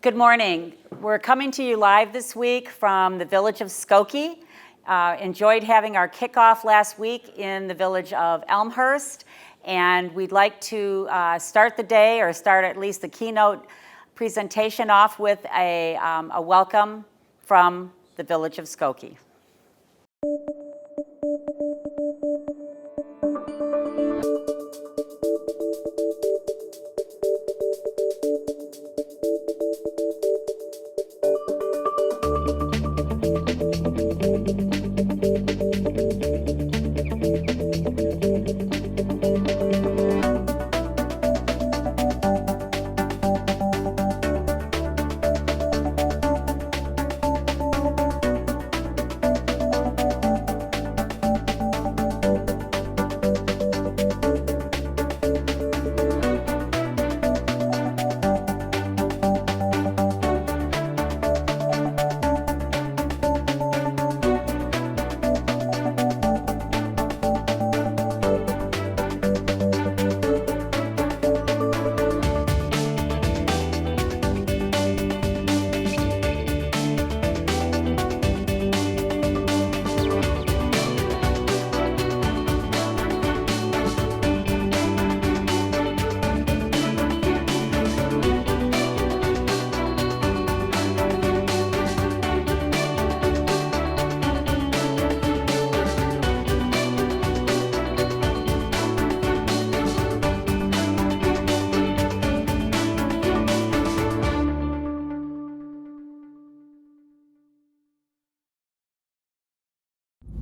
Good morning. We're coming to you live this week from the village of Skokie. Enjoyed having our kickoff last week in the village of Elmhurst, and we'd like to start the day, or start at least the keynote presentation off with a welcome from the village of Skokie.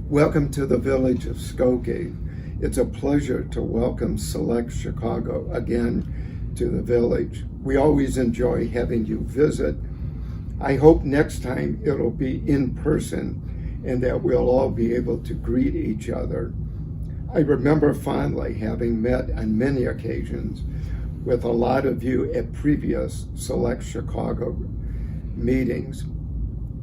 Welcome to the village of Skokie. It's a pleasure to welcome SelectChicago again to the village. We always enjoy having you visit. I hope next time it'll be in person and that we'll all be able to greet each other. I remember fondly having met on many occasions with a lot of you at previous SelectChicago meetings.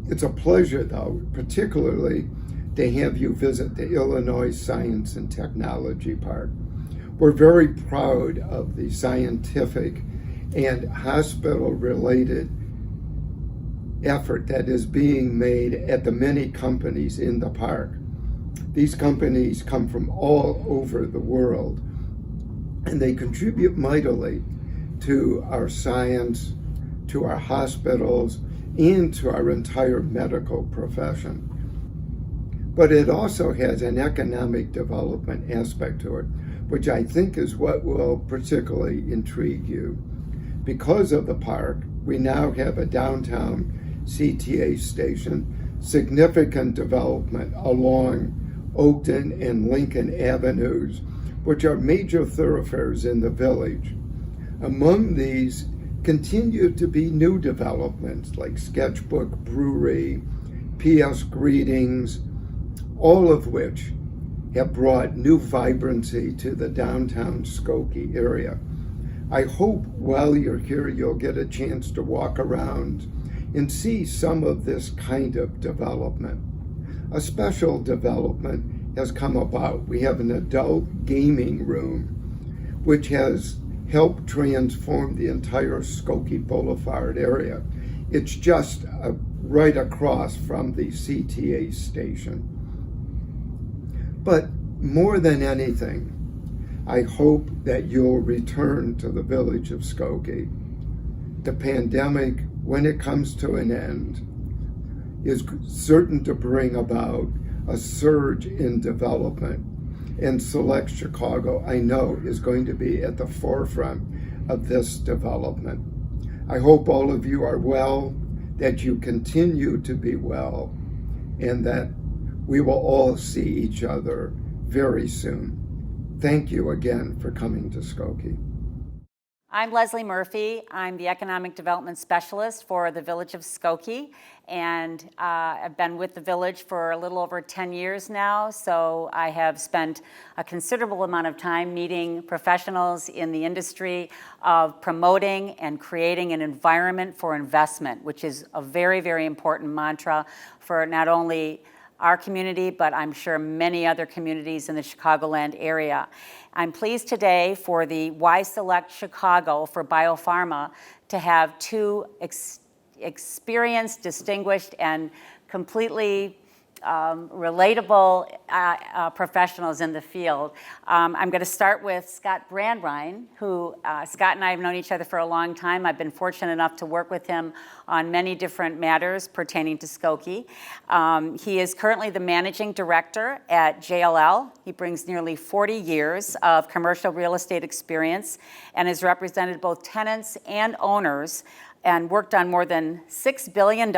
It's a pleasure, though, particularly to have you visit the Illinois Science and Technology Park. We're very proud of the scientific and hospital-related effort that is being made at the many companies in the park. These companies come from all over the world, and they contribute mightily to our science, to our hospitals, and to our entire medical profession. But it also has an economic development aspect to it, which I think is what will particularly intrigue you. Because of the park, we now have a downtown CTA station, significant development along Oakton and Lincoln Avenues, which are major thoroughfares in the village. Among these continue to be new developments like Sketchbook Brewery, PS Greetings, all of which have brought new vibrancy to the downtown Skokie area. I hope while you're here you'll get a chance to walk around and see some of this kind of development. A special development has come about. We have an adult gaming room which has helped transform the entire Skokie Boulevard area. It's just right across from the CTA station. But more than anything, I hope that you'll return to the village of Skokie. The pandemic, when it comes to an end, is certain to bring about a surge in development. And SelectChicago, I know, is going to be at the forefront of this development. I hope all of you are well, that you continue to be well, and that we will all see each other very soon. Thank you again for coming to Skokie. I'm Leslie Murphy. I'm the Economic Development Specialist for the Village of Skokie, and I've been with the village for a little over 10 years now, so I have spent a considerable amount of time meeting professionals in the industry of promoting and creating an environment for investment, which is a very, very important mantra for not only our community, but I'm sure many other communities in the Chicagoland area. I'm pleased today for the Why Select Chicago for BioPharma to have two experienced, distinguished, and completely relatable professionals in the field. I'm going to start with Scott Brandwein, who Scott and I have known each other for a long time. I've been fortunate enough to work with him on many different matters pertaining to Skokie. He is currently the managing director at JLL. He brings nearly 40 years of commercial real estate experience and has represented both tenants and owners and worked on more than $6 billion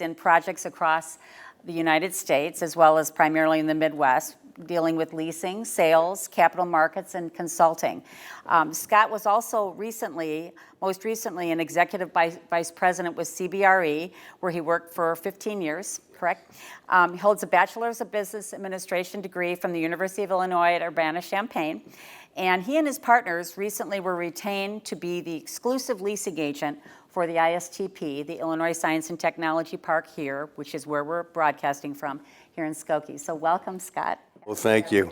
in projects across the United States, as well as primarily in the Midwest, dealing with leasing, sales, capital markets, and consulting. Scott was also most recently, an executive vice president with CBRE, where he worked for 15 years, correct? He holds a bachelor's of business administration degree from the University of Illinois at Urbana-Champaign. And he and his partners recently were retained to be the exclusive leasing agent for the ISTP, the Illinois Science and Technology Park here, which is where we're broadcasting from here in Skokie. So welcome, Scott. Well, thank you.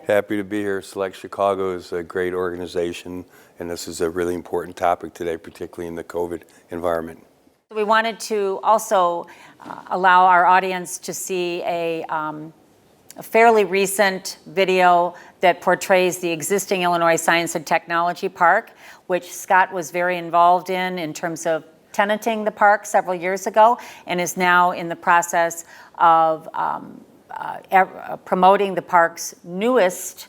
Happy to be here. SelectChicago is a great organization, and this is a really important topic today, particularly in the COVID environment. We wanted to also allow our audience to see a fairly recent video that portrays the existing Illinois Science and Technology Park, which Scott was very involved in terms of tenanting the park several years ago, and is now in the process of promoting the park's newest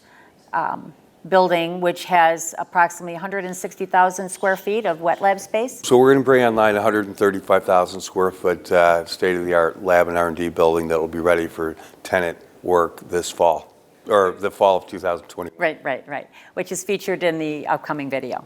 building, which has approximately 160,000 square feet of wet lab space. So we're going to bring online 135,000 square foot state-of-the-art lab and R&D building that will be ready for tenant work this fall, or the fall of 2020. Right, which is featured in the upcoming video.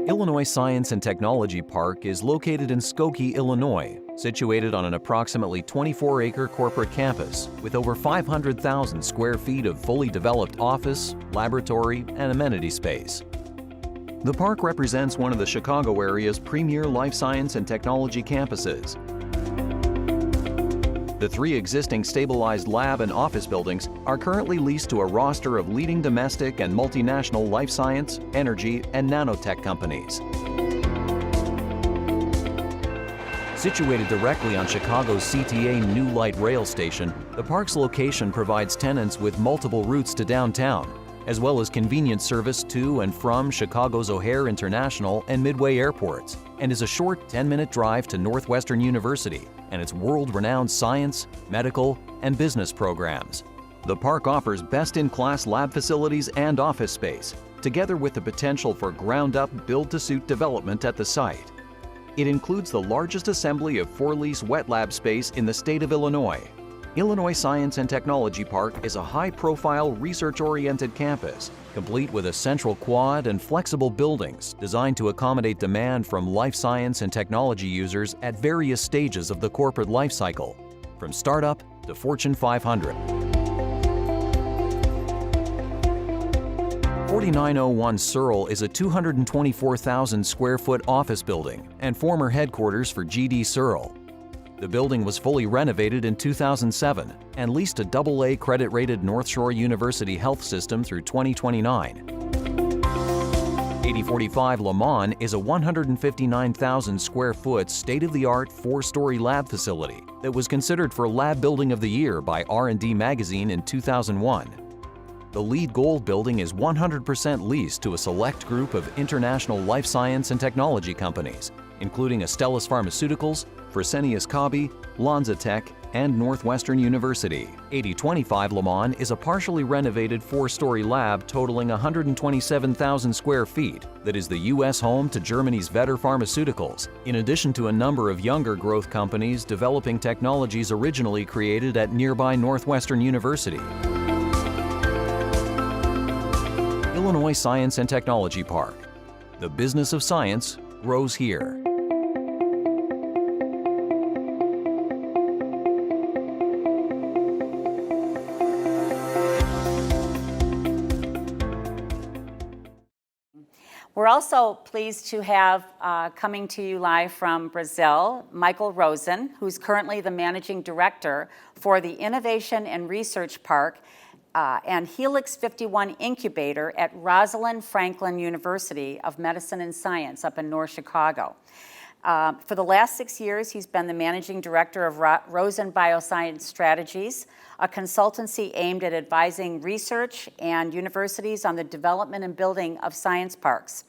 Illinois Science and Technology Park is located in Skokie, Illinois, situated on an approximately 24-acre corporate campus with over 500,000 square feet of fully developed office, laboratory, and amenity space. The park represents one of the Chicago area's premier life science and technology campuses. The 3 existing stabilized lab and office buildings are currently leased to a roster of leading domestic and multinational life science, energy, and nanotech companies. Situated directly on Chicago's CTA New Light Rail Station, the park's location provides tenants with multiple routes to downtown, as well as convenient service to and from Chicago's O Hare International and Midway airports, and is a short 10-minute drive to Northwestern University and its world-renowned science, medical, and business programs. The park offers best-in-class lab facilities and office space, together with the potential for ground-up build-to-suit development at the site. It includes the largest assembly of for-lease wet lab space in the state of Illinois. Illinois Science and Technology Park is a high-profile, research-oriented campus, complete with a central quad and flexible buildings designed to accommodate demand from life science and technology users at various stages of the corporate life cycle, from startup to Fortune 500. 4901 Searle is a 224,000 square foot office building and former headquarters for G.D. Searle. The building was fully renovated in 2007 and leased to AA credit-rated North Shore University Health System through 2029. 8045 Lamont is a 159,000 square foot state-of-the-art 4-story lab facility that was considered for Lab Building of the Year by R&D Magazine in 2001. The LEED Gold building is 100% leased to a select group of international life science and technology companies, including Astellas Pharmaceuticals, Fresenius Kabi, Lonza-Tech, and Northwestern University. 8025 Lamont is a partially renovated 4-story lab totaling 127,000 square feet that is the U.S. home to Germany's Vetter Pharmaceuticals, in addition to a number of younger growth companies developing technologies originally created at nearby Northwestern University. Illinois Science and Technology Park. The business of science grows here. We're also pleased to have coming to you live from Brazil, Michael Rosen, who's currently the managing director for the Innovation and Research Park and Helix 51 Incubator at Rosalind Franklin University of Medicine and Science up in North Chicago. For the last 6 years, he's been the managing director of Rosen Bioscience Strategies, a consultancy aimed at advising research and universities on the development and building of science parks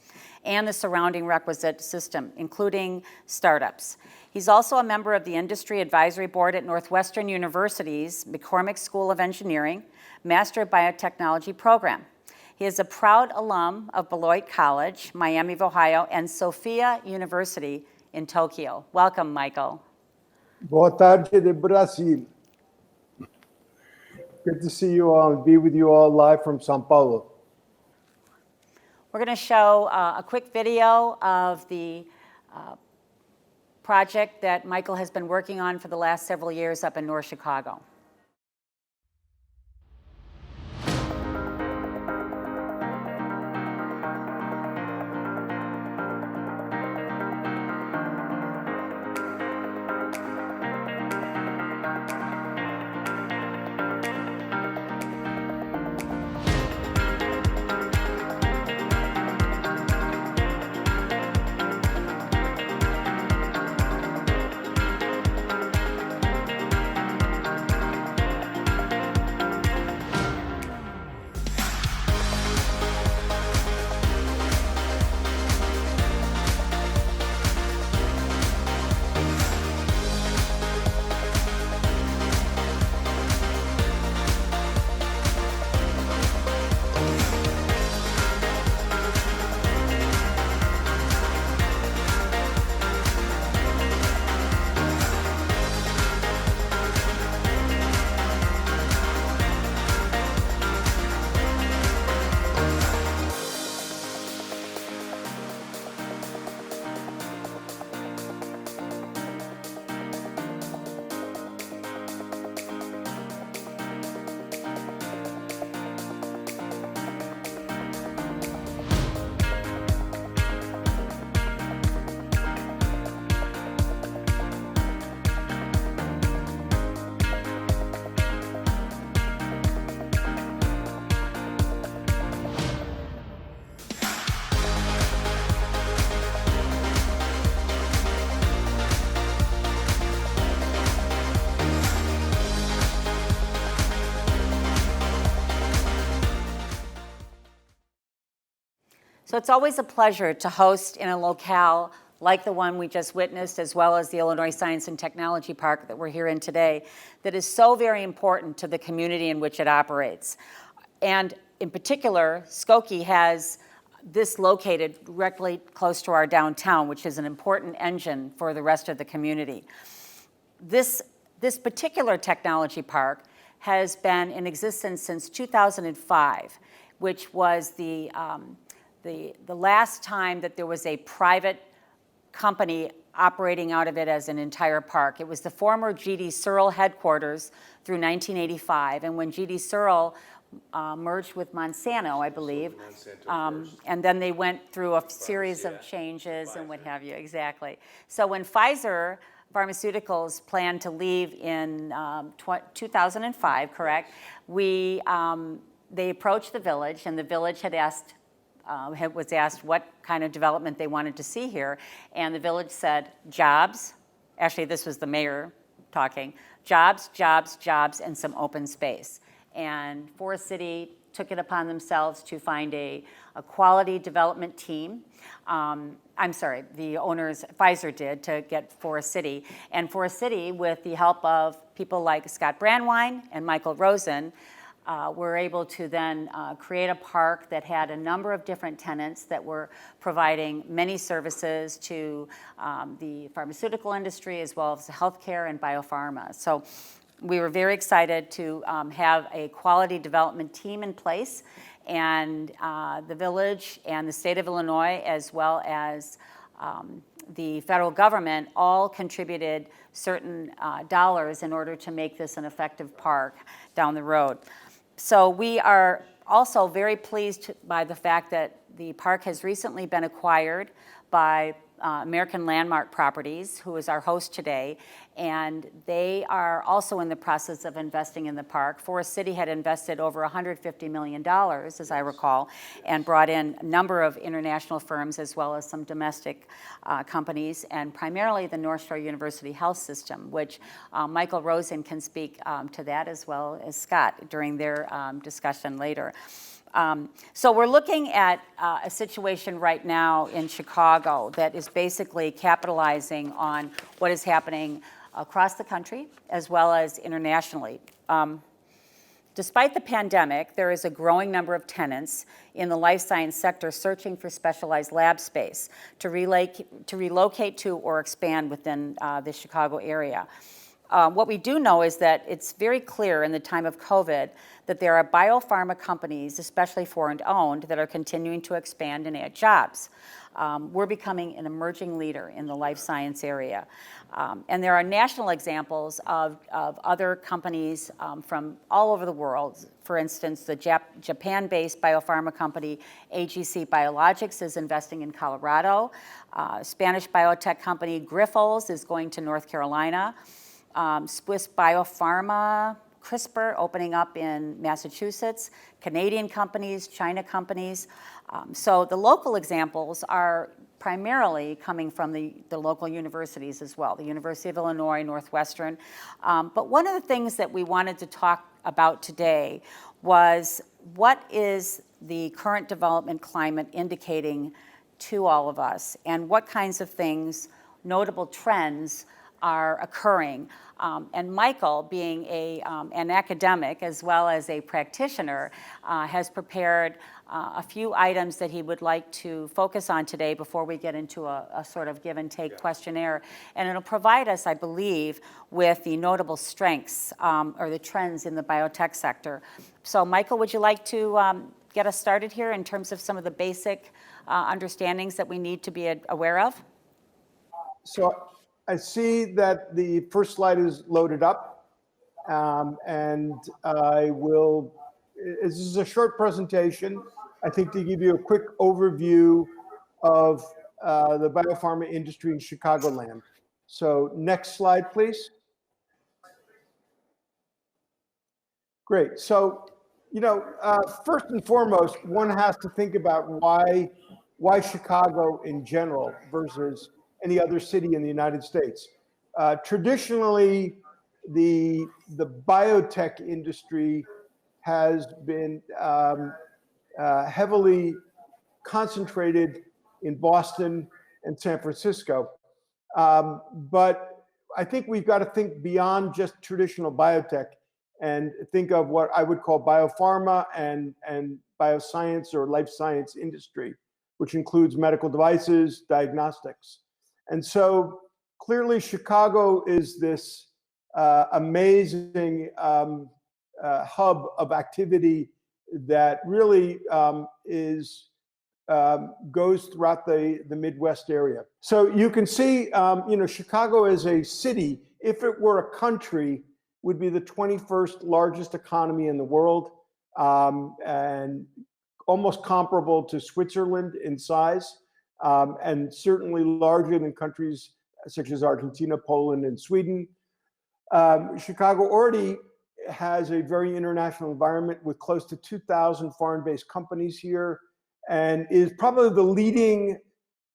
and the surrounding requisite system, including startups. He's also a member of the Industry Advisory Board at Northwestern University's McCormick School of Engineering, Master of Biotechnology program. He is a proud alum of Beloit College, Miami of Ohio, and Sophia University in Tokyo. Welcome, Michael. Boa tarde de Brasil. Good to see you all and be with you all live from Sao Paulo. We're going to show a quick video of the project that Michael has been working on for the last several years up in North Chicago. So it's always a pleasure to host in a locale like the one we just witnessed, as well as the Illinois Science and Technology Park that we're here in today, that is so very important to the community in which it operates. And in particular, Skokie has this located directly close to our downtown, which is an important engine for the rest of the community. This particular technology park has been in existence since 2005, which was the last time that there was a private company operating out of it as an entire park. It was the former G.D. Searle headquarters through 1985, and when G.D. Searle merged with Monsanto, I believe, and then they went through a series of changes and what have you, exactly. So when Pfizer Pharmaceuticals planned to leave in 2005, correct, they approached the village, and the village had was asked what kind of development they wanted to see here, and the village said, jobs, actually this was the mayor talking, jobs, jobs, jobs, and some open space. And Forest City took it upon themselves to find a quality development team. I'm sorry, the owners, Pfizer did, to get Forest City. And Forest City, with the help of people like Scott Brandwine and Michael Rosen, were able to then create a park that had a number of different tenants that were providing many services to the pharmaceutical industry as well as the healthcare and biopharma. So we were very excited to have a quality development team in place, and the village and the state of Illinois, as well as the federal government, all contributed certain dollars in order to make this an effective park down the road. So we are also very pleased by the fact that the park has recently been acquired by American Landmark Properties, who is our host today, and they are also in the process of investing in the park. Forest City had invested over $150 million, as I recall, and brought in a number of international firms as well as some domestic companies, and primarily the North Shore University Health System, which Michael Rosen can speak to that as well as Scott during their discussion later. So we're looking at a situation right now in Chicago that is basically capitalizing on what is happening across the country as well as internationally. Despite the pandemic, there is a growing number of tenants in the life science sector searching for specialized lab space to relocate to or expand within the Chicago area. What we do know is that it's very clear in the time of COVID that there are biopharma companies, especially foreign-owned, that are continuing to expand and add jobs. We're becoming an emerging leader in the life science area. And there are national examples of other companies from all over the world. For instance, the Japan-based biopharma company AGC Biologics is investing in Colorado. Spanish biotech company Grifols is going to North Carolina. Swiss BioPharma, CRISPR, opening up in Massachusetts, Canadian companies, China companies. So the local examples are primarily coming from the local universities as well, the University of Illinois, Northwestern. But one of the things that we wanted to talk about today was what is the current development climate indicating to all of us, and what kinds of things, notable trends, are occurring. And Michael, being an academic as well as a practitioner, has prepared a few items that he would like to focus on today before we get into a sort of give and take questionnaire. And it'll provide us, I believe, with the notable strengths or the trends in the biotech sector. So Michael, would you like to get us started here in terms of some of the basic understandings that we need to be aware of? So I see that the first slide is loaded up, and I will, this is a short presentation, I think, to give you a quick overview of the biopharma industry in Chicagoland. So next slide, please. Great. So, first and foremost, one has to think about why Chicago in general versus any other city in the United States. Traditionally, the biotech industry has been heavily concentrated in Boston and San Francisco. But I think we've got to think beyond just traditional biotech and think of what I would call biopharma and bioscience or life science industry, which includes medical devices, diagnostics. And so clearly Chicago is this amazing hub of activity that really goes throughout the Midwest area. So you can see, Chicago as a city, if it were a country, would be the 21st largest economy in the world, and almost comparable to Switzerland in size. And certainly larger than countries such as Argentina, Poland, and Sweden. Chicago already has a very international environment with close to 2,000 foreign-based companies here, and is probably the leading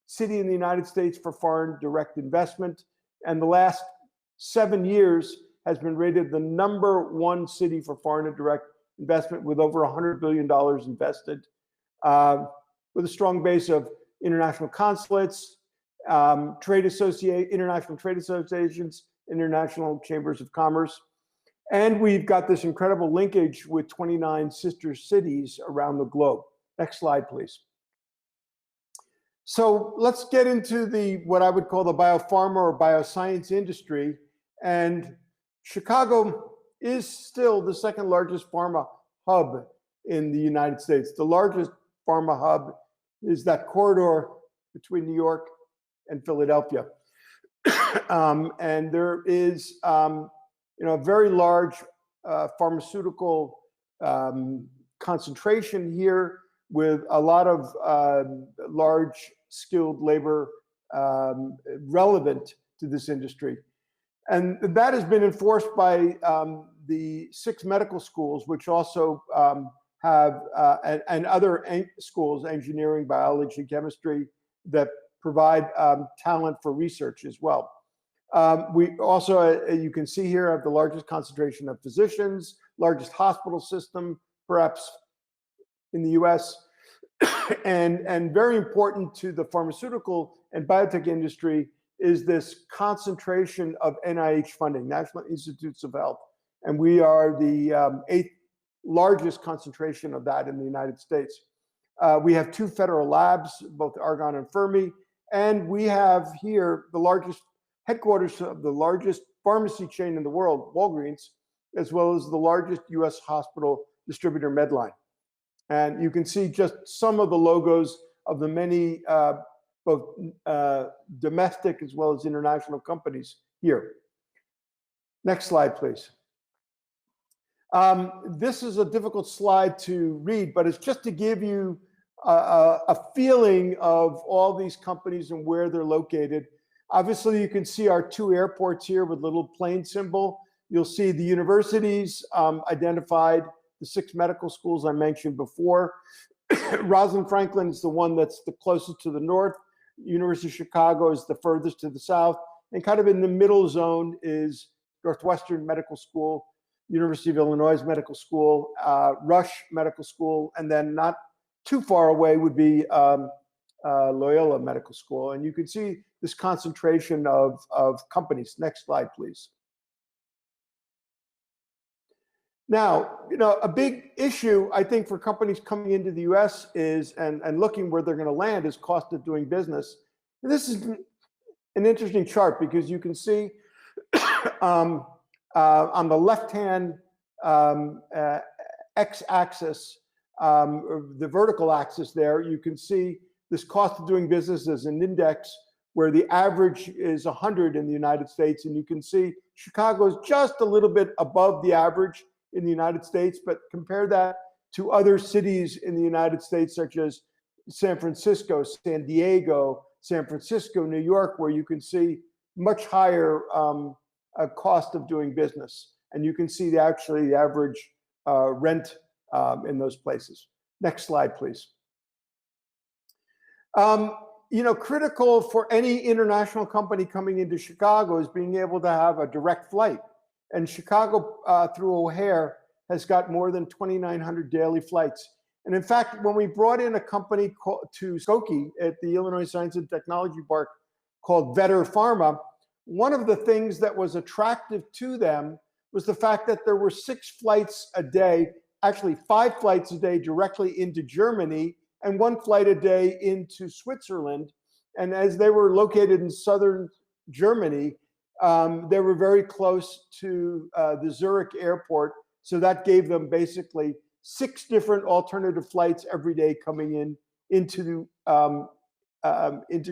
city in the United States for foreign direct investment. And the last 7 years has been rated the #1 city for foreign direct investment, with over $100 billion invested, with a strong base of international consulates, international trade associations, international chambers of commerce. And we've got this incredible linkage with 29 sister cities around the globe. Next slide, please. So let's get into what I would call the biopharma or bioscience industry. And Chicago is still the second largest pharma hub in the United States. The largest pharma hub is that corridor between New York and Philadelphia. And there is a very large pharmaceutical concentration here, with a lot of large skilled labor relevant to this industry. And that has been enforced by the 6 medical schools, which also have, and other schools, engineering, biology, chemistry, that provide talent for research as well. We also, you can see here, have the largest concentration of physicians, largest hospital system, perhaps in the US, and very important to the pharmaceutical and biotech industry is this concentration of NIH funding, National Institutes of Health. And we are the 8th largest concentration of that in the United States. We have 2 federal labs, both Argonne and Fermi, and we have here the largest headquarters of the largest pharmacy chain in the world, Walgreens, as well as the largest US hospital distributor, Medline. And you can see just some of the logos of the many both domestic as well as international companies here. Next slide, please. This is a difficult slide to read, but it's just to give you a feeling of all these companies and where they're located. Obviously, you can see our 2 airports here with little plane symbol. You'll see the universities identified, the 6 medical schools I mentioned before. Rosalind Franklin is the one that's the closest to the north. University of Chicago is the furthest to the south. And kind of in the middle zone is Northwestern Medical School, University of Illinois Medical School, Rush Medical School, and then not too far away would be Loyola Medical School. And you can see this concentration of companies. Next slide, please. Now, a big issue, I think, for companies coming into the US is, and looking where they're going to land, is cost of doing business. And this is an interesting chart because you can see on the left-hand x-axis, the vertical axis there, you can see this cost of doing business as an index where the average is 100 in the United States. And you can see Chicago is just a little bit above the average in the United States, but compare that to other cities in the United States, such as San Francisco, San Diego, San Francisco, New York, where you can see much higher cost of doing business. And you can see the average rent in those places. Next slide, please. Critical for any international company coming into Chicago is being able to have a direct flight. And Chicago through O Hare has got more than 2,900 daily flights. And in fact, when we brought in a company to Skokie at the Illinois Science and Technology Park called Vetter Pharma, one of the things that was attractive to them was the fact that there were 6 flights a day, actually 5 flights a day directly into Germany and 1 flight a day into Switzerland. And as they were located in southern Germany, they were very close to the Zurich airport. So that gave them basically 6 different alternative flights every day coming into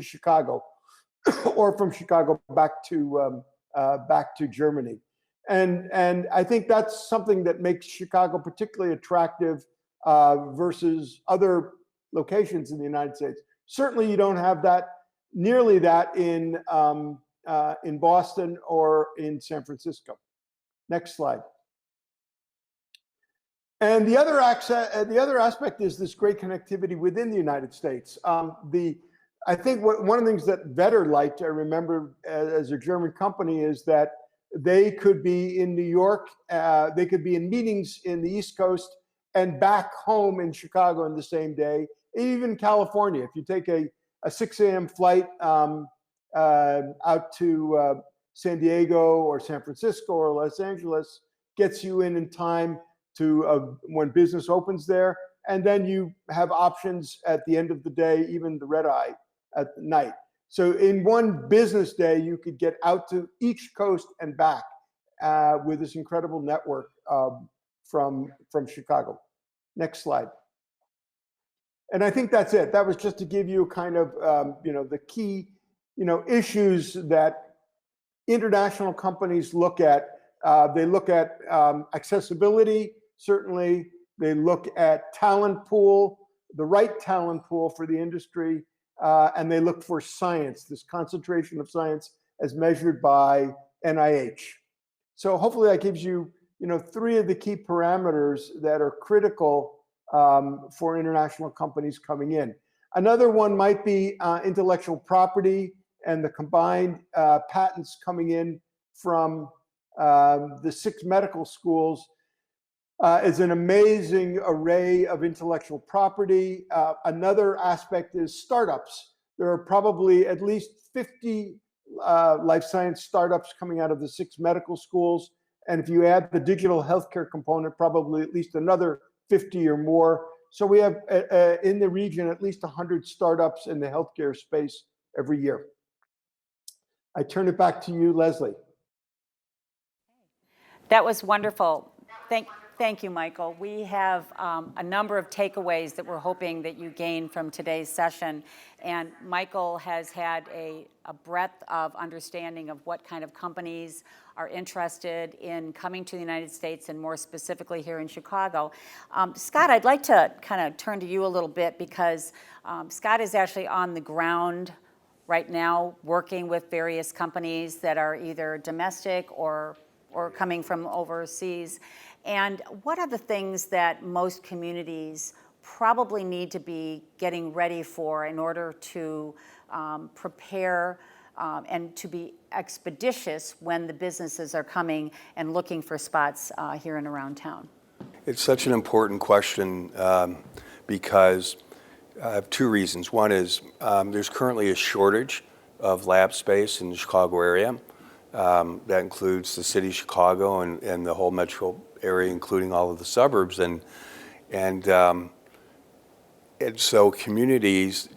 Chicago, or from Chicago back to Germany. And I think that's something that makes Chicago particularly attractive versus other locations in the United States. Certainly, you don't have nearly that in Boston or in San Francisco. Next slide. And the other aspect is this great connectivity within the United States. I think one of the things that Vetter liked, I remember as a German company, is that they could be in New York, they could be in meetings in the East Coast and back home in Chicago in the same day, even California. If you take a 6 a.m. flight out to San Diego or San Francisco or Los Angeles, gets you in time to when business opens there, and then you have options at the end of the day, even the red eye at night. So in one business day, you could get out to each coast and back with this incredible network from Chicago. Next slide. And I think that's it. That was just to give you kind of the key issues that international companies look at. They look at accessibility, certainly. They look at talent pool, the right talent pool for the industry, and they look for science, this concentration of science as measured by NIH. So hopefully that gives you, three of the key parameters that are critical for international companies coming in. Another one might be intellectual property and the combined patents coming in from the 6 medical schools is an amazing array of intellectual property. Another aspect is startups. There are probably at least 50 life science startups coming out of the 6 medical schools. And if you add the digital healthcare component, probably at least another 50 or more. So we have in the region at least 100 startups in the healthcare space every year. I turn it back to you, Leslie. That was wonderful. Thank you, Michael. We have a number of takeaways that we're hoping that you gain from today's session. And Michael has had a breadth of understanding of what kind of companies are interested in coming to the United States, and more specifically here in Chicago. Scott, I'd like to kind of turn to you a little bit, because Scott is actually on the ground right now working with various companies that are either domestic or coming from overseas. And what are the things that most communities probably need to be getting ready for in order to prepare and to be expeditious when the businesses are coming and looking for spots here and around town? It's such an important question because of 2 reasons. One is there's currently a shortage of lab space in the Chicago area. That includes the city of Chicago and the whole metro area, including all of the suburbs. And so communities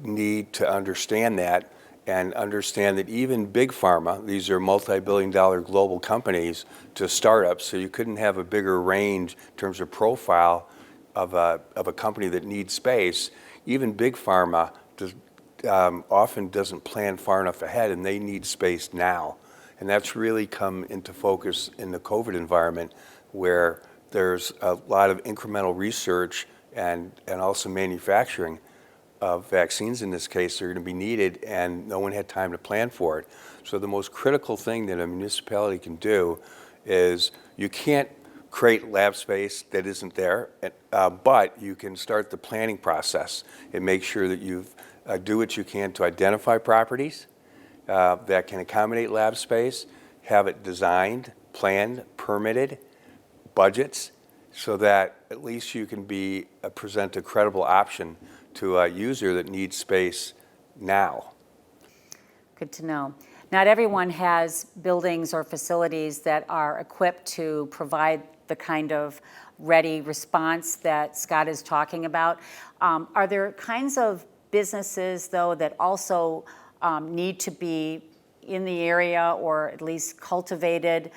need to understand that, and understand that even big pharma, these are multi-billion-dollar global companies, to startups, so you couldn't have a bigger range in terms of profile of a company that needs space. Even big pharma often doesn't plan far enough ahead, and they need space now. And that's really come into focus in the COVID environment, where there's a lot of incremental research and also manufacturing of vaccines in this case are going to be needed, and no one had time to plan for it. So the most critical thing that a municipality can do is, you can't create lab space that isn't there, but you can start the planning process and make sure that you do what you can to identify properties that can accommodate lab space, have it designed, planned, permitted, budgets, so that at least you can present a credible option to a user that needs space now. Good to know. Not everyone has buildings or facilities that are equipped to provide the kind of ready response that Scott is talking about. Are there kinds of businesses, though, that also need to be in the area, or at least cultivated,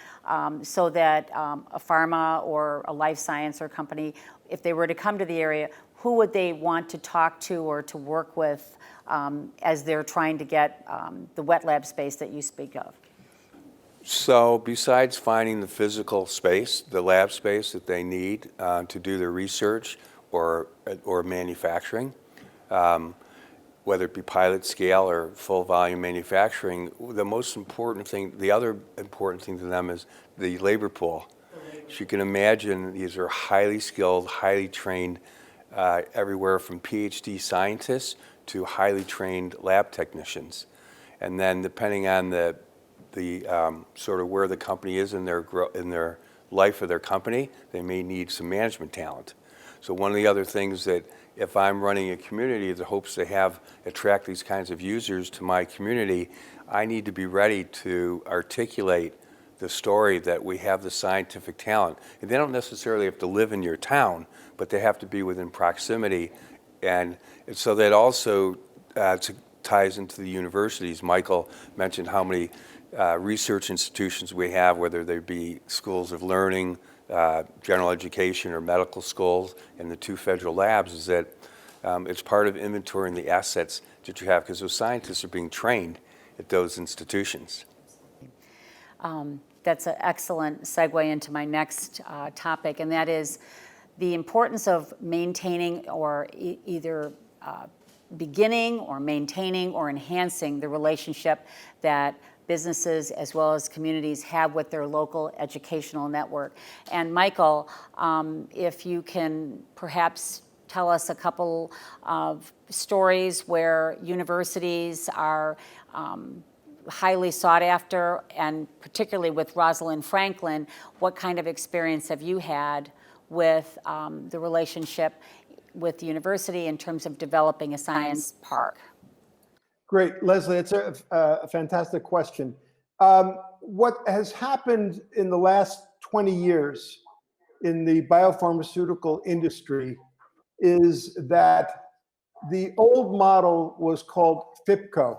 so that a pharma or a life science or company, if they were to come to the area, who would they want to talk to or to work with as they're trying to get the wet lab space that you speak of? So besides finding the physical space, the lab space that they need to do their research or manufacturing, whether it be pilot scale or full volume manufacturing, the other important thing to them is the labor pool. As you can imagine, these are highly skilled, highly trained, everywhere from PhD scientists to highly trained lab technicians. And then depending on the sort of where the company is in their life of their company, they may need some management talent. So one of the other things that, if I'm running a community that hopes to attract these kinds of users to my community, I need to be ready to articulate the story that we have the scientific talent. And they don't necessarily have to live in your town, but they have to be within proximity. And so that also ties into the universities. Michael mentioned how many research institutions we have, whether they be schools of learning, general education, or medical schools, and the 2 federal labs, is that it's part of inventorying the assets that you have, because those scientists are being trained at those institutions. That's an excellent segue into my next topic, and that is the importance of maintaining or either beginning or maintaining or enhancing the relationship that businesses as well as communities have with their local educational network. And Michael, if you can perhaps tell us a couple of stories where universities are highly sought after, and particularly with Rosalind Franklin, what kind of experience have you had with the relationship with the university in terms of developing a science park? Great, Leslie, it's a fantastic question. What has happened in the last 20 years in the biopharmaceutical industry is that the old model was called FIPCO.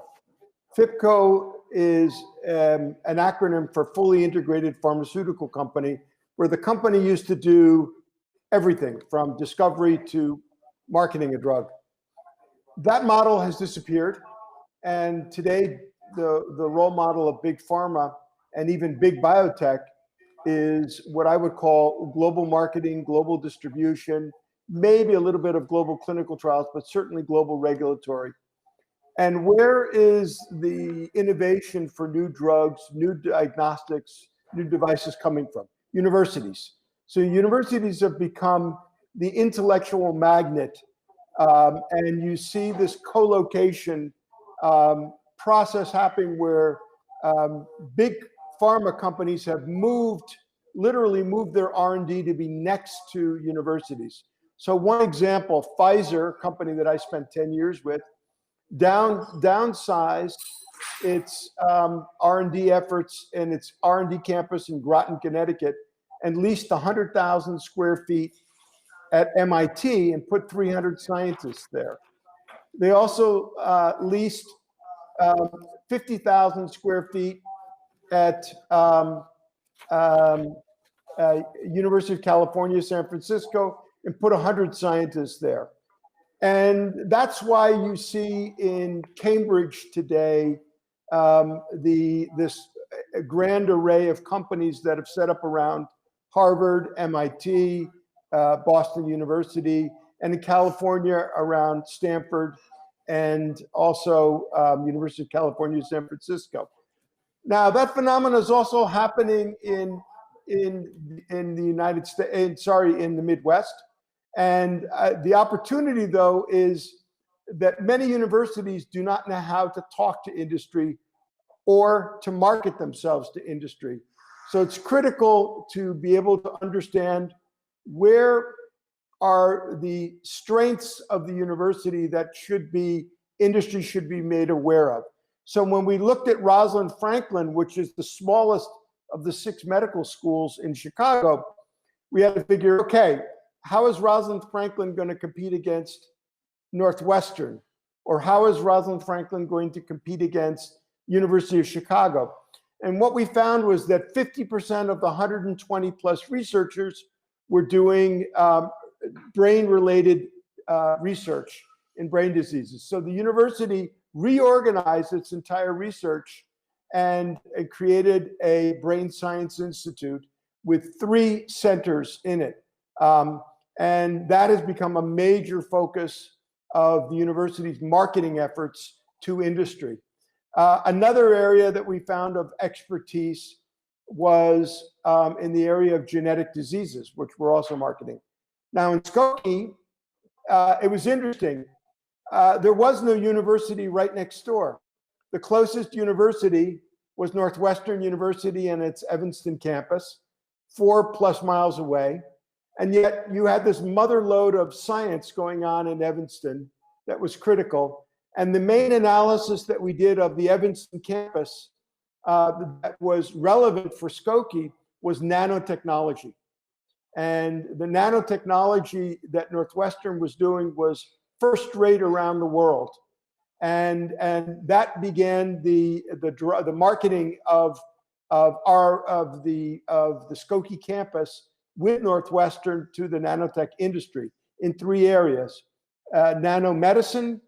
FIPCO is an acronym for Fully Integrated Pharmaceutical Company, where the company used to do everything from discovery to marketing a drug. That model has disappeared. And today, the role model of big pharma and even big biotech is what I would call global marketing, global distribution, maybe a little bit of global clinical trials, but certainly global regulatory. And where is the innovation for new drugs, new diagnostics, new devices coming from? Universities. So universities have become the intellectual magnet, and you see this co-location process happening where big pharma companies have literally moved their R&D to be next to universities. So one example, Pfizer, a company that I spent 10 years with, downsized its R&D efforts and its R&D campus in Groton, Connecticut, and leased 100,000 square feet at MIT and put 300 scientists there. They also leased 50,000 square feet at University of California, San Francisco, and put 100 scientists there. And that's why you see in Cambridge today this grand array of companies that have set up around Harvard, MIT, Boston University, and in California around Stanford and also University of California, San Francisco. Now that phenomenon is also happening in the United States, in the Midwest. And the opportunity, though, is that many universities do not know how to talk to industry or to market themselves to industry. So it's critical to be able to understand where are the strengths of the university that industry should be made aware of. So when we looked at Rosalind Franklin, which is the smallest of the 6 medical schools in Chicago, we had to figure, okay, how is Rosalind Franklin going to compete against Northwestern? Or how is Rosalind Franklin going to compete against University of Chicago? And what we found was that 50% of the 120 plus researchers were doing brain-related research in brain diseases. So the university reorganized its entire research and it created a brain science institute with 3 centers in it. And that has become a major focus of the university's marketing efforts to industry. Another area that we found of expertise was in the area of genetic diseases, which we're also marketing. Now in Skokie, it was interesting. There was no university right next door. The closest university was Northwestern University and its Evanston campus, 4+ miles away. And yet you had this mother lode of science going on in Evanston that was critical. And the main analysis that we did of the Evanston campus that was relevant for Skokie was nanotechnology. And the nanotechnology that Northwestern was doing was first rate around the world. And that began the marketing of the Skokie campus with Northwestern to the nanotech industry in 3 areas: nanomedicine,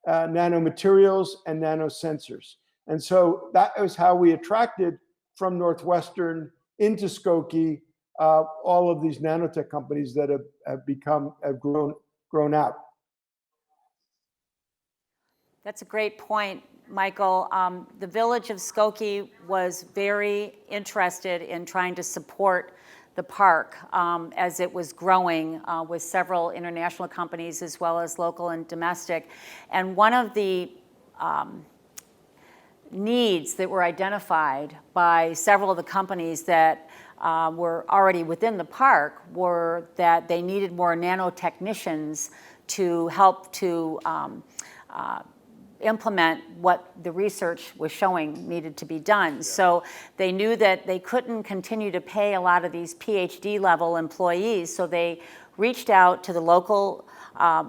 nanomaterials, and nanosensors. And so that was how we attracted from Northwestern into Skokie all of these nanotech companies that have grown out. That's a great point, Michael, the village of Skokie was very interested in trying to support the park as it was growing with several international companies as well as local and domestic. And one of the needs that were identified by several of the companies that were already within the park were that they needed more nanotechnicians to help to implement what the research was showing needed to be done. Yeah. So they knew that they couldn't continue to pay a lot of these PhD level employees, so they reached out to the local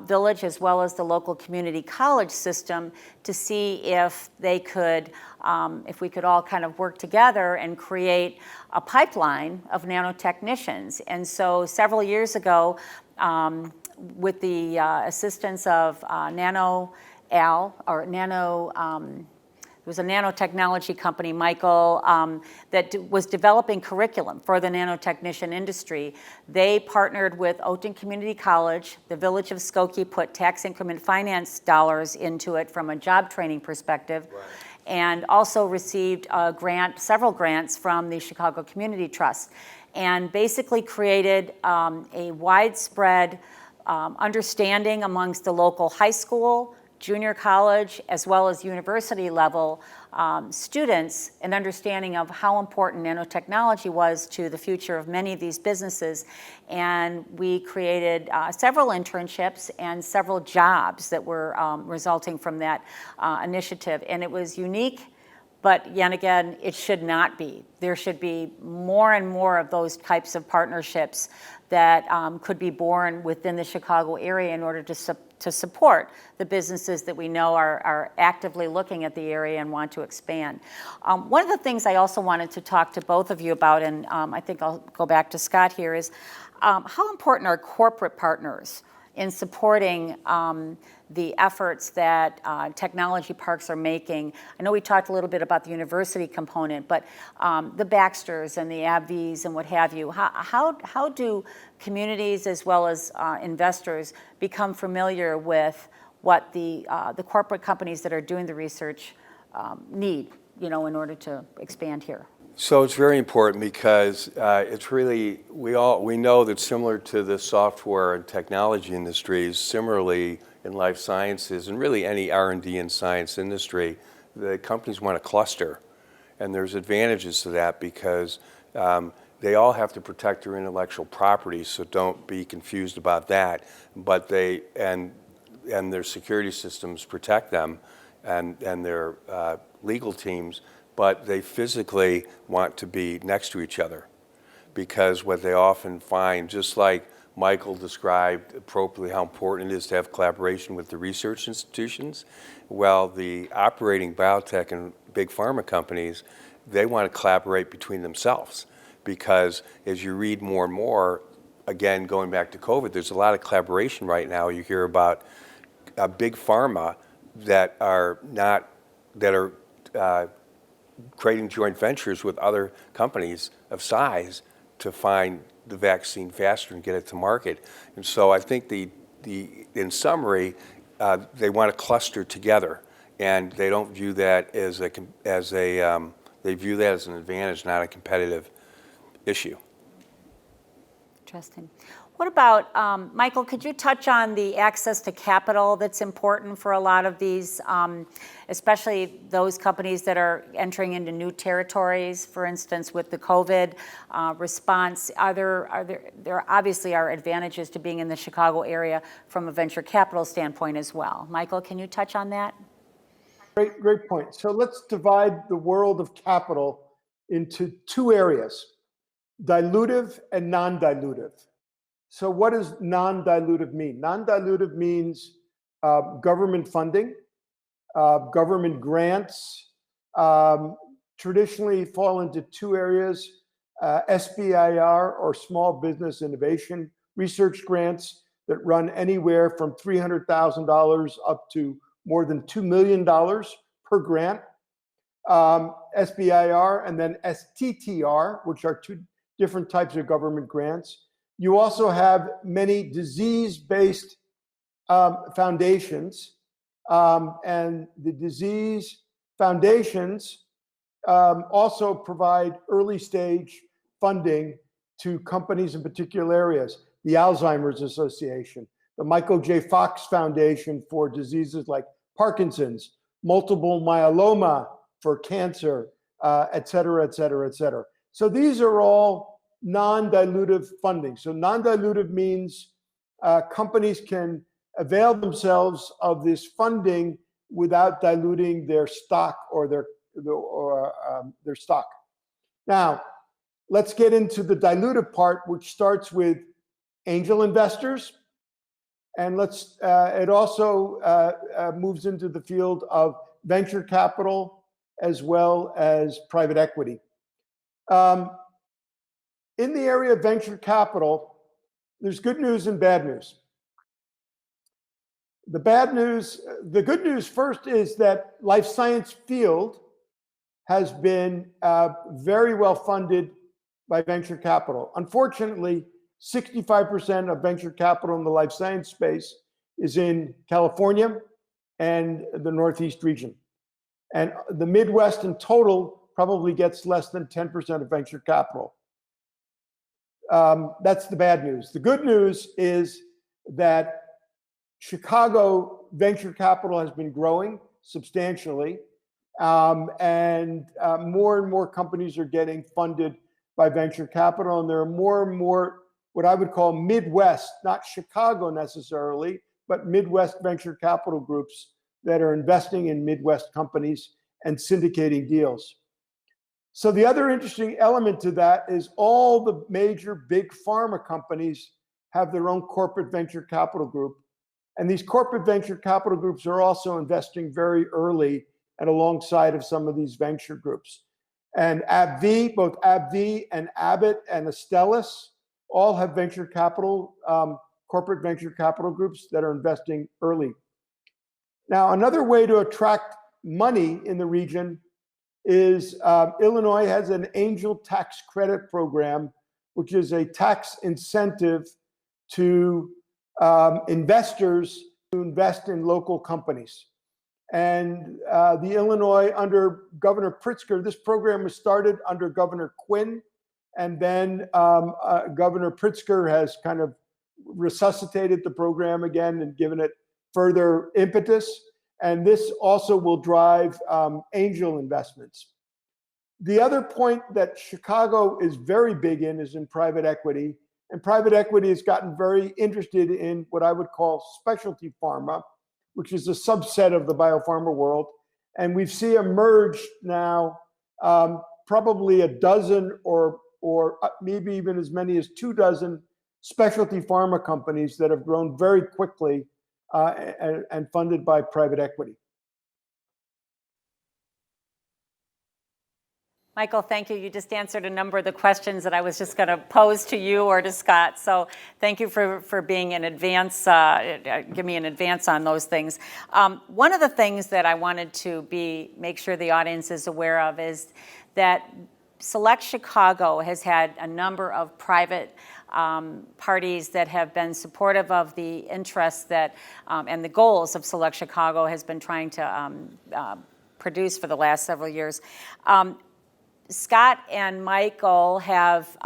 village as well as the local community college system to see if they could, if we could all kind of work together and create a pipeline of nanotechnicians. And so several years ago, with the assistance of it was a nanotechnology company, Michael, that was developing curriculum for the nanotechnician industry. They partnered with Oakton Community College. The village of Skokie put tax increment finance dollars into it from a job training perspective, right, and also received a grant, several grants from the Chicago Community Trust, and basically created a widespread understanding amongst the local high school, junior college, as well as university level students, an understanding of how important nanotechnology was to the future of many of these businesses. And we created several internships and several jobs that were resulting from that initiative. And it was unique, but yet again, it should not be. There should be more and more of those types of partnerships that could be born within the Chicago area in order to support the businesses that we know are actively looking at the area and want to expand. One of the things I also wanted to talk to both of you about, and I think I'll go back to Scott here, is how important are corporate partners in supporting the efforts that technology parks are making. I know we talked a little bit about the university component, but the Baxters and the Abbvies and what have you, how do communities as well as investors become familiar with what the corporate companies that are doing the research need, in order to expand here? So it's very important because it's really, we know that similar to the software and technology industries, similarly in life sciences and really any R&D and science industry, the companies want to cluster. And there's advantages to that because they all have to protect their intellectual property, so don't be confused about that. But and their security systems protect them and their legal teams, but they physically want to be next to each other because what they often find, just like Michael described appropriately how important it is to have collaboration with the research institutions, well, the operating biotech and big pharma companies, they want to collaborate between themselves because as you read more and more, again, going back to COVID, there's a lot of collaboration right now. You hear about big pharma that are creating joint ventures with other companies of size to find the vaccine faster and get it to market. And so I think in summary, they want to cluster together, and they don't view that they view that as an advantage, not a competitive issue. Interesting. What about, Michael, could you touch on the access to capital that's important for a lot of these, especially those companies that are entering into new territories, for instance, with the COVID response? There obviously are advantages to being in the Chicago area from a venture capital standpoint as well. Michael, can you touch on that? Great point. So let's divide the world of capital into two areas, dilutive and non-dilutive. So what does non-dilutive mean? Non-dilutive means government funding, government grants, traditionally fall into two areas, SBIR or Small Business Innovation Research grants that run anywhere from $300,000 up to more than $2 million per grant, SBIR, and then STTR, which are two different types of government grants. You also have many disease-based foundations, and the disease foundations also provide early stage funding to companies in particular areas. The Alzheimer's Association, the Michael J. Fox Foundation for diseases like Parkinson's, multiple myeloma for cancer, et cetera, et cetera, et cetera. So these are all non-dilutive funding. So non-dilutive means companies can avail themselves of this funding without diluting their stock or their stock. Now, let's get into the dilutive part, which starts with angel investors, and it also moves into the field of venture capital as well as private equity. In the area of venture capital, there's good news and bad news. The good news first is that life science field has been very well funded by venture capital. Unfortunately, 65% of venture capital in the life science space is in California and the Northeast region. And the Midwest in total probably gets less than 10% of venture capital. That's the bad news. The good news is that Chicago venture capital has been growing substantially, and more companies are getting funded by venture capital, and there are more and more what I would call Midwest, not Chicago necessarily, but Midwest venture capital groups that are investing in Midwest companies and syndicating deals. So the other interesting element to that is all the major big pharma companies have their own corporate venture capital group. And these corporate venture capital groups are also investing very early and alongside of some of these venture groups. And Abbvie, both Abbvie and Abbott and Astellas, all have venture capital, corporate venture capital groups that are investing early. Now, another way to attract money in the region is Illinois has an angel tax credit program, which is a tax incentive to investors to invest in local companies. And the Illinois, under Governor Pritzker, this program was started under Governor Quinn, and then Governor Pritzker has kind of resuscitated the program again and given it further impetus. And this also will drive angel investments. The other point that Chicago is very big in is in private equity. And private equity has gotten very interested in what I would call specialty pharma, which is a subset of the biopharma world. And we see emerge now probably a dozen or maybe even as many as 24 specialty pharma companies that have grown very quickly and funded by private equity. Michael, thank you. You just answered a number of the questions that I was just going to pose to you or to Scott. So thank you for being in advance, give me an advance on those things. One of the things that I wanted to make sure the audience is aware of is that SelectChicago has had a number of private parties that have been supportive of the interests that and the goals of SelectChicago has been trying to produce for the last several years. Scott and Michael have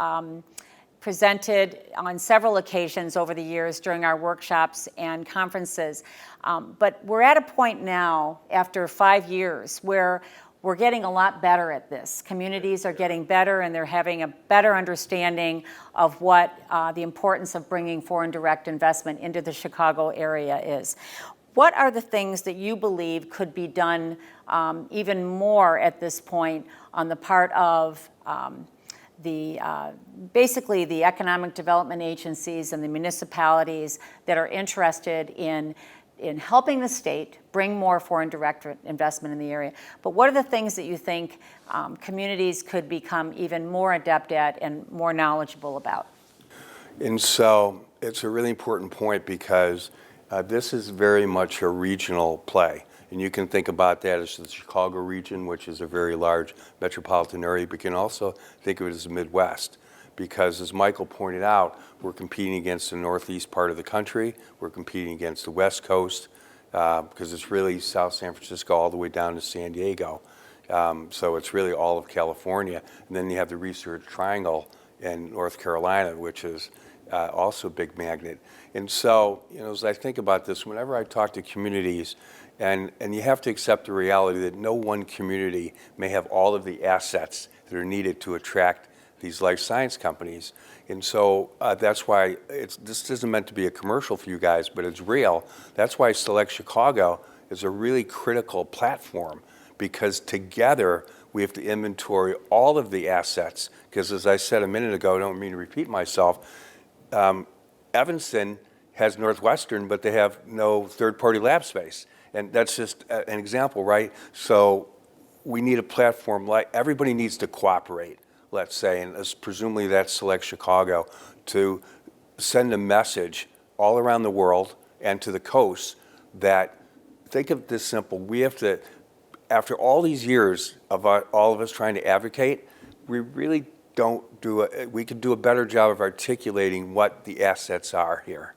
presented on several occasions over the years during our workshops and conferences. But we're at a point now, after 5 years, where we're getting a lot better at this. Communities are getting better, and they're having a better understanding of what the importance of bringing foreign direct investment into the Chicago area is. What are the things that you believe could be done even more at this point on the part of basically the economic development agencies and the municipalities that are interested in helping the state bring more foreign direct investment in the area? But what are the things that you think communities could become even more adept at and more knowledgeable about? And so it's a really important point because this is very much a regional play. And you can think about that as the Chicago region, which is a very large metropolitan area, but you can also think of it as the Midwest. Because as Michael pointed out, we're competing against the northeast part of the country, we're competing against the West Coast, because it's really South San Francisco all the way down to San Diego. So it's really all of California. And then you have the Research Triangle in North Carolina, which is also a big magnet. And so, as I think about this, whenever I talk to communities, and you have to accept the reality that no one community may have all of the assets that are needed to attract these life science companies. And so that's why this isn't meant to be a commercial for you guys, but it's real. That's why SelectChicago is a really critical platform, because together we have to inventory all of the assets. Because as I said a minute ago, I don't mean to repeat myself, Evanston has Northwestern, but they have no third-party lab space. And that's just an example, right? So we need a platform like, everybody needs to cooperate, let's say, and presumably that's SelectChicago, to send a message all around the world and to the coast that, think of this simple, we have to, after all these years of all of us trying to advocate, we really we could do a better job of articulating what the assets are here.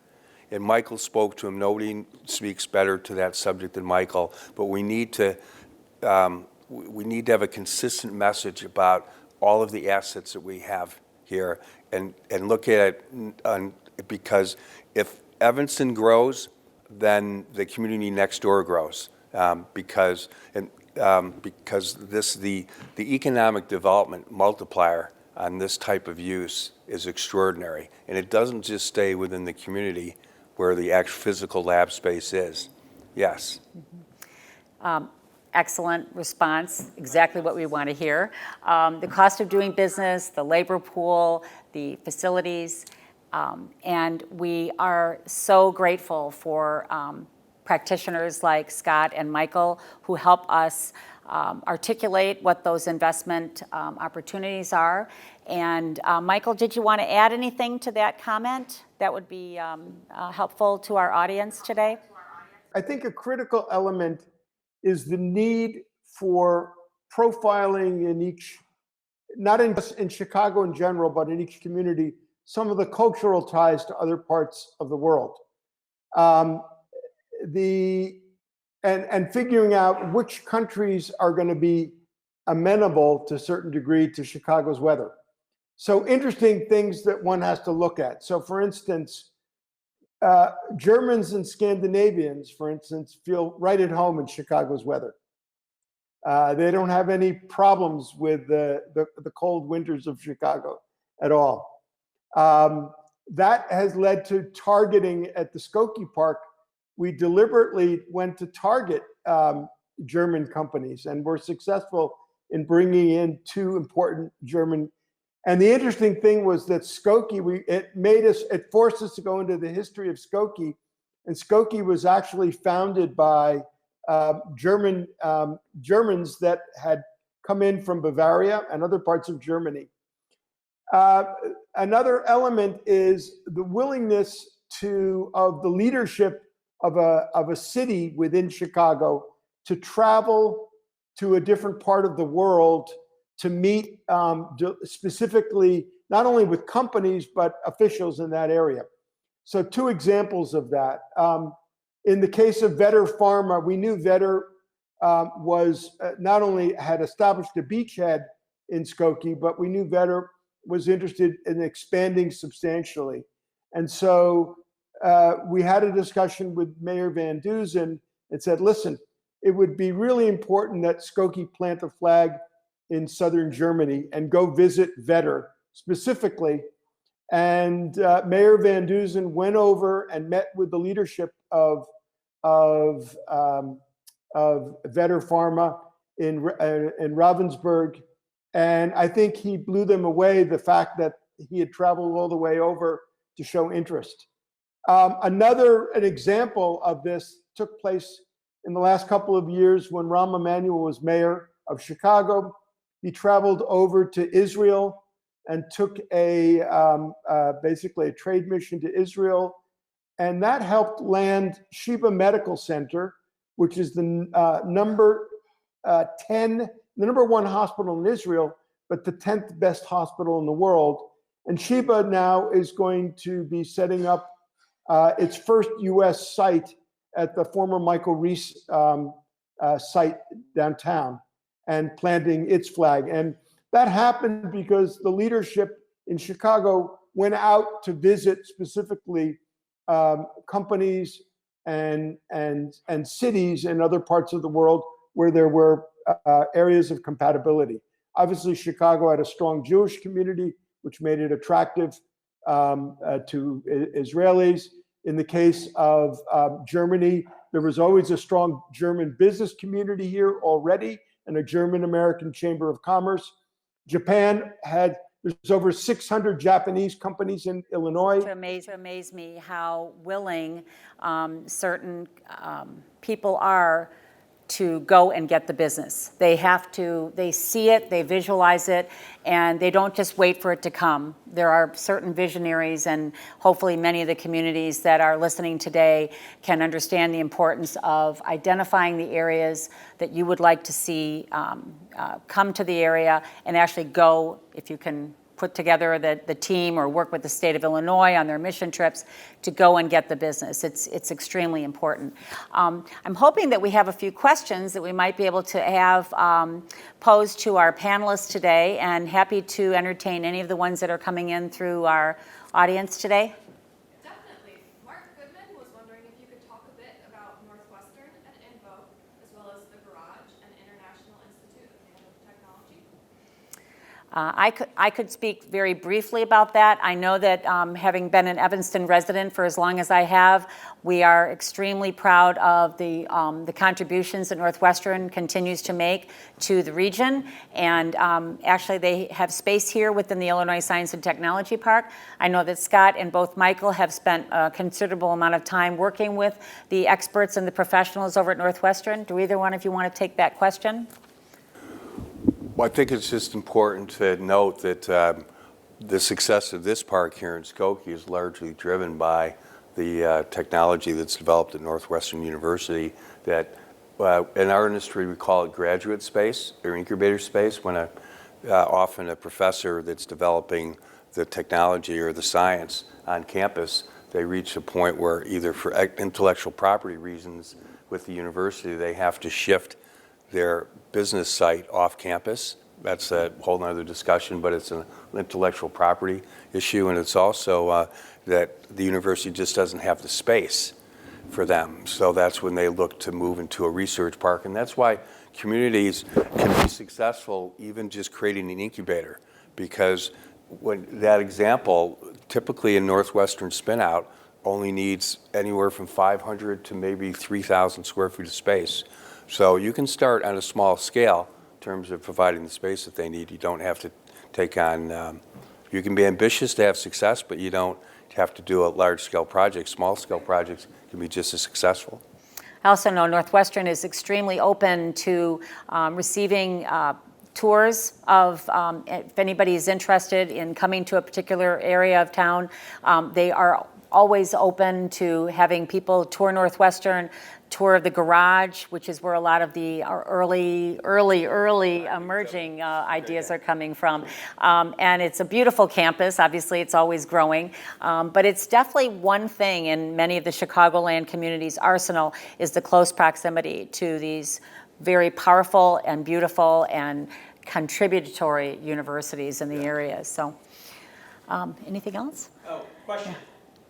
And Michael spoke to him. Nobody speaks better to that subject than Michael. But we need to have a consistent message about all of the assets that we have here, and look at it, because if Evanston grows, then the community next door grows, because the economic development multiplier on this type of use is extraordinary, and it doesn't just stay within the community where the actual physical lab space is. Yes. Excellent response, exactly what we want to hear. The cost of doing business, the labor pool, the facilities, and we are so grateful for practitioners like Scott and Michael who help us articulate what those investment opportunities are. And Michael, did you want to add anything to that comment that would be helpful to our audience today? I think a critical element is the need for profiling in each, not just in Chicago in general, but in each community, some of the cultural ties to other parts of the world. And figuring out which countries are going to be amenable to a certain degree to Chicago's weather. So interesting things that one has to look at. So for instance, Germans and Scandinavians, for instance, feel right at home in Chicago's weather. They don't have any problems with the cold winters of Chicago at all. That has led to targeting at the Skokie Park. We deliberately went to target German companies, and were successful in bringing in 2 important German. And the interesting thing was that Skokie, it forced us to go into the history of Skokie. And Skokie was actually founded by Germans that had come in from Bavaria and other parts of Germany. Another element is the willingness of the leadership of a city within Chicago to travel to a different part of the world to meet specifically, not only with companies, but officials in that area. So 2 examples of that. In the case of Vetter Pharma, we knew Vetter was not only had established a beachhead in Skokie, but we knew Vetter was interested in expanding substantially. And so we had a discussion with Mayor Van Dusen and said, listen, it would be really important that Skokie plant a flag in southern Germany and go visit Vetter specifically. And Mayor Van Dusen went over and met with the leadership of Vetter Pharma in Ravensburg. And I think he blew them away, the fact that he had traveled all the way over to show interest. An example of this took place in the last couple of years when Rahm Emanuel was mayor of Chicago. He traveled over to Israel and took basically a trade mission to Israel. And that helped land Sheba Medical Center, which is the number 1 hospital in Israel, but the 10th best hospital in the world. And Sheba now is going to be setting up its first US site at the former Michael Reese site downtown and planting its flag. And that happened because the leadership in Chicago went out to visit specifically companies and cities in other parts of the world where there were areas of compatibility. Obviously, Chicago had a strong Jewish community, which made it attractive to Israelis. In the case of Germany, there was always a strong German business community here already, and a German-American Chamber of Commerce. Japan there's over 600 Japanese companies in Illinois. To amaze me how willing certain people are to go and get the business. They see it, they visualize it, and they don't just wait for it to come. There are certain visionaries, and hopefully many of the communities that are listening today can understand the importance of identifying the areas that you would like to see come to the area and actually go, if you can put together the team or work with the state of Illinois on their mission trips to go and get the business. It's extremely important. I'm hoping that we have a few questions that we might be able to have posed to our panelists today, and happy to entertain any of the ones that are coming in through our audience today. Definitely. Mark Goodman was wondering if you could talk a bit about Northwestern and Info, as well as the Garage and International Institute of Nanotechnology. I could speak very briefly about that. I know that having been an Evanston resident for as long as I have, we are extremely proud of the contributions that Northwestern continues to make to the region. And actually, they have space here within the Illinois Science and Technology Park. I know that Scott and both Michael have spent a considerable amount of time working with the experts and the professionals over at Northwestern. Do either one of you want to take that question? Well, I think it's just important to note that the success of this park here in Skokie is largely driven by the technology that's developed at Northwestern University that in our industry we call it graduate space or incubator space, when often a professor that's developing the technology or the science on campus, they reach a point where either for intellectual property reasons with the university, they have to shift their business site off campus. That's a whole nother discussion, but it's an intellectual property issue, and it's also that the university just doesn't have the space for them. So that's when they look to move into a research park, and that's why communities can be successful even just creating an incubator, because when that example, typically a Northwestern spinout only needs anywhere from 500 to maybe 3,000 square feet of space. So you can start on a small scale in terms of providing the space that they need. You don't have to take on, you can be ambitious to have success, but you don't have to do a large-scale project. Small-scale projects can be just as successful. I also know Northwestern is extremely open to receiving tours of, if anybody is interested in coming to a particular area of town, they are always open to having people tour Northwestern, tour of the Garage, which is where a lot of the early emerging ideas are coming from. And it's a beautiful campus. Obviously, it's always growing. But it's definitely one thing in many of the Chicagoland community's arsenal is the close proximity to these very powerful and beautiful and contributory universities in the area. So anything else? Oh, question.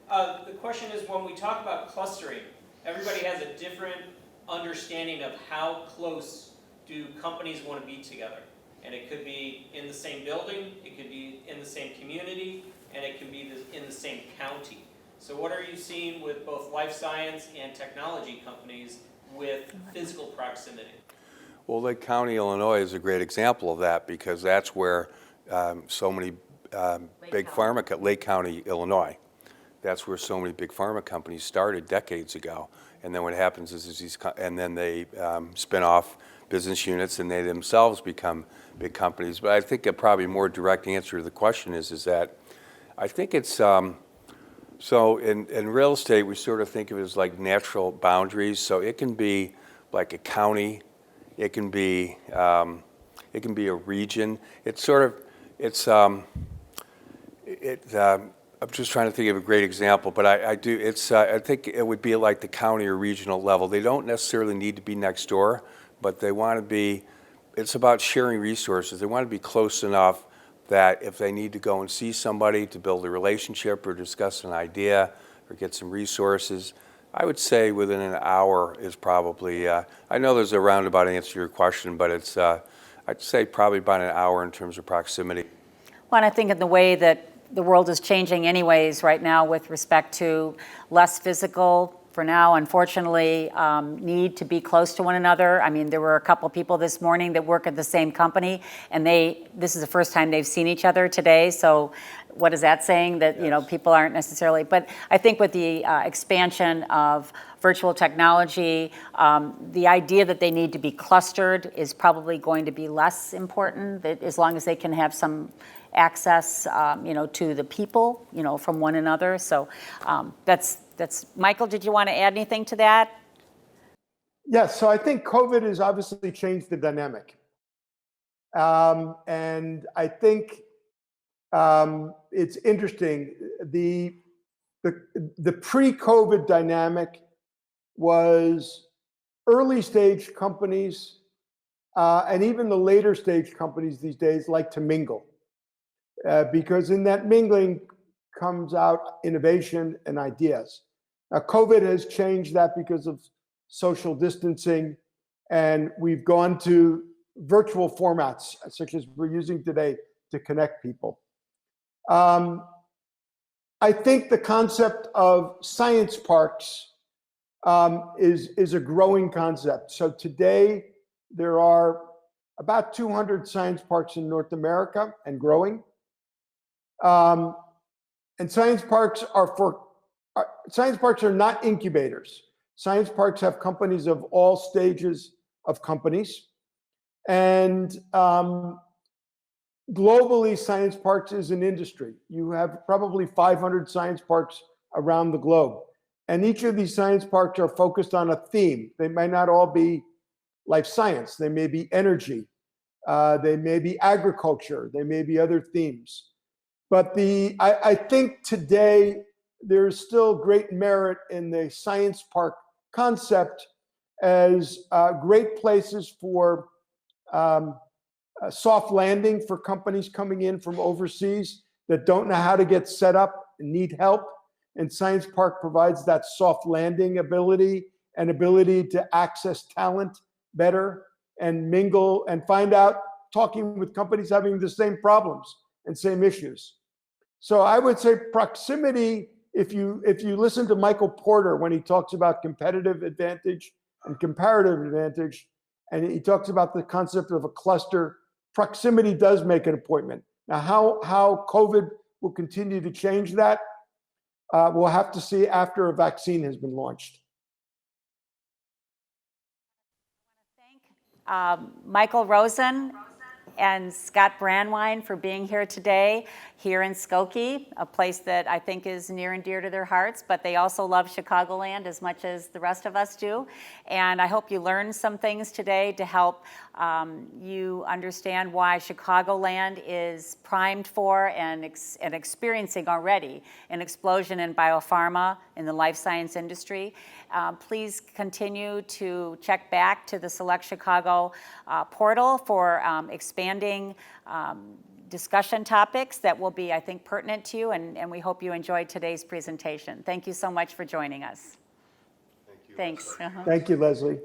The question is, when we talk about clustering, everybody has a different understanding of how close do companies want to be together. And it could be in the same building, it could be in the same community, and it can be in the same county. So what are you seeing with both life science and technology companies with physical proximity? Well, Lake County, Illinois is a great example of that, because that's where so many big pharma, Lake County, Illinois, that's where so many big pharma companies started decades ago. And then what happens is and then they spin off business units, and they themselves become big companies. But I think a probably more direct answer to the question is that I think it's, so in real estate, we sort of think of it as like natural boundaries. So it can be like a county, it can be a region. It's sort of, I'm just trying to think of a great example, but I do. I think it would be like the county or regional level. They don't necessarily need to be next door, but they want to be. It's about sharing resources. They want to be close enough that if they need to go and see somebody to build a relationship or discuss an idea or get some resources, I would say within an hour is probably. I know there's a roundabout answer to your question, but it's. I'd say probably about an hour in terms of proximity. Well, and I think in the way that the world is changing anyways right now with respect to less physical, for now, unfortunately, need to be close to one another. I mean, there were a couple people this morning that work at the same company, and this is the first time they've seen each other today. So what is that saying? That, yes, you know, people aren't necessarily, but I think with the expansion of virtual technology, the idea that they need to be clustered is probably going to be less important, that as long as they can have some access, to the people, from one another. So that's Michael, did you want to add anything to that? Yes, so I think COVID has obviously changed the dynamic. And I think it's interesting. The pre-COVID dynamic was early stage companies and even the later stage companies these days like to mingle. Because in that mingling comes out innovation and ideas. Now, COVID has changed that because of social distancing, and we've gone to virtual formats, such as we're using today to connect people. I think the concept of science parks is a growing concept. So today, there are about 200 science parks in North America and growing. And science parks are not incubators. Science parks have companies of all stages of companies. And globally, science parks is an industry. You have probably 500 science parks around the globe. And each of these science parks are focused on a theme. They might not all be life science. They may be energy. They may be agriculture. They may be other themes. But I think today there's still great merit in the science park concept as great places for a soft landing for companies coming in from overseas that don't know how to get set up and need help. And Science Park provides that soft landing ability and ability to access talent better and mingle and find out, talking with companies having the same problems and same issues. So I would say proximity, if you listen to Michael Porter when he talks about competitive advantage and comparative advantage, and he talks about the concept of a cluster, proximity does make an appointment. Now, how COVID will continue to change that, we'll have to see after a vaccine has been launched. Michael Rosen and Scott Brandwine for being here today, here in Skokie, a place that I think is near and dear to their hearts, but they also love Chicagoland as much as the rest of us do. And I hope you learned some things today to help you understand why Chicagoland is primed for and experiencing already an explosion in biopharma in the life science industry. Please continue to check back to the Select Chicago portal for expanding discussion topics that will be, I think, pertinent to you, and we hope you enjoyed today's presentation. Thank you so much for joining us. Thank you. Thanks. Thank you, Leslie.